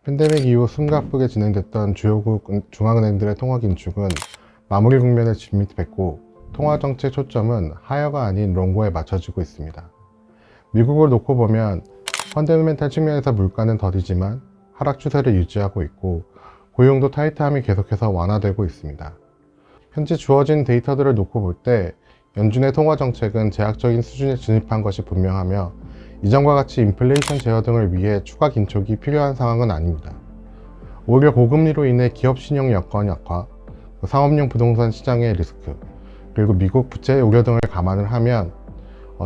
팬데믹 이후 숨가쁘게 진행됐던 주요국 중앙은행들의 통화 긴축은 마무리 국면에 진입했고, 통화정책 초점은 하여가 아닌 롱고에 맞춰지고 있습니다. 미국을 놓고 보면 펀더멘탈 측면에서 물가는 더디지만 하락 추세를 유지하고 있고, 고용도 타이트함이 계속해서 완화되고 있습니다. 현재 주어진 데이터들을 놓고 볼 때 연준의 통화정책은 제약적인 수준에 진입한 것이 분명하며, 이전과 같이 인플레이션 제어 등을 위해 추가 긴축이 필요한 상황은 아닙니다. 오히려 고금리로 인해 기업 신용 여건 약화, 상업용 부동산 시장의 리스크, 그리고 미국 부채 우려 등을 감안을 하면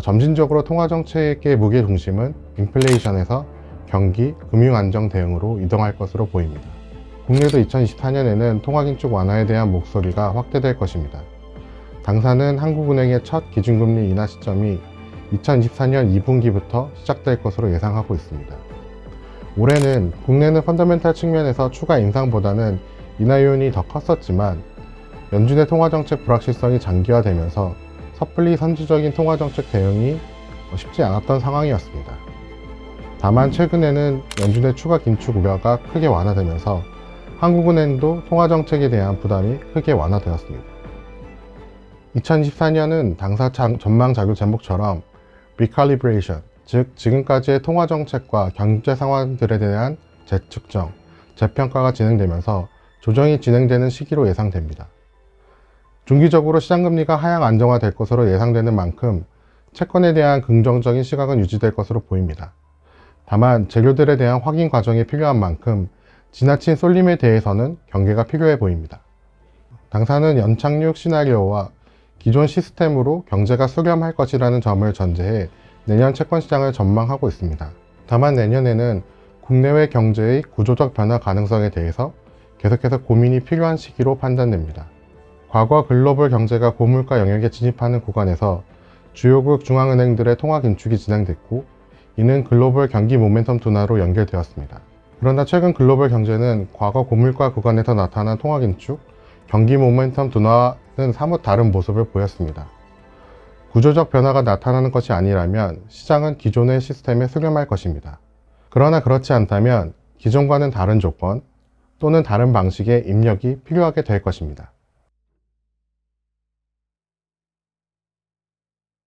점진적으로 통화정책의 무게 중심은 인플레이션에서 경기, 금융 안정 대응으로 이동할 것으로 보입니다. 국내도 2024년에는 통화긴축 완화에 대한 목소리가 확대될 것입니다. 당사는 한국은행의 첫 기준금리 인하 시점이 2024년 2분기부터 시작될 것으로 예상하고 있습니다. 올해는 국내는 펀더멘탈 측면에서 추가 인상보다는 인하 요인이 더 컸었지만, 연준의 통화정책 불확실성이 장기화되면서 섣불리 선제적인 통화정책 대응이 쉽지 않았던 상황이었습니다. 다만 최근에는 연준의 추가 긴축 우려가 크게 완화되면서 한국은행도 통화정책에 대한 부담이 크게 완화되었습니다. 2024년은 당사 전망 자료 제목처럼 Recalibration, 즉 지금까지의 통화정책과 경제 상황들에 대한 재측정, 재평가가 진행되면서 조정이 진행되는 시기로 예상됩니다. 중기적으로 시장금리가 하향 안정화될 것으로 예상되는 만큼 채권에 대한 긍정적인 시각은 유지될 것으로 보입니다. 다만 재료들에 대한 확인 과정이 필요한 만큼 지나친 쏠림에 대해서는 경계가 필요해 보입니다. 당사는 연착륙 시나리오와 기존 시스템으로 경제가 수렴할 것이라는 점을 전제해 내년 채권 시장을 전망하고 있습니다. 다만 내년에는 국내외 경제의 구조적 변화 가능성에 대해서 계속해서 고민이 필요한 시기로 판단됩니다. 과거 글로벌 경제가 고물가 영역에 진입하는 구간에서 주요국 중앙은행들의 통화 긴축이 진행됐고, 이는 글로벌 경기 모멘텀 둔화로 연결되었습니다. 그러나 최근 글로벌 경제는 과거 고물가 구간에서 나타난 통화 긴축, 경기 모멘텀 둔화는 사뭇 다른 모습을 보였습니다. 구조적 변화가 나타나는 것이 아니라면 시장은 기존의 시스템에 수렴할 것입니다. 그러나 그렇지 않다면 기존과는 다른 조건 또는 다른 방식의 입력이 필요하게 될 것입니다.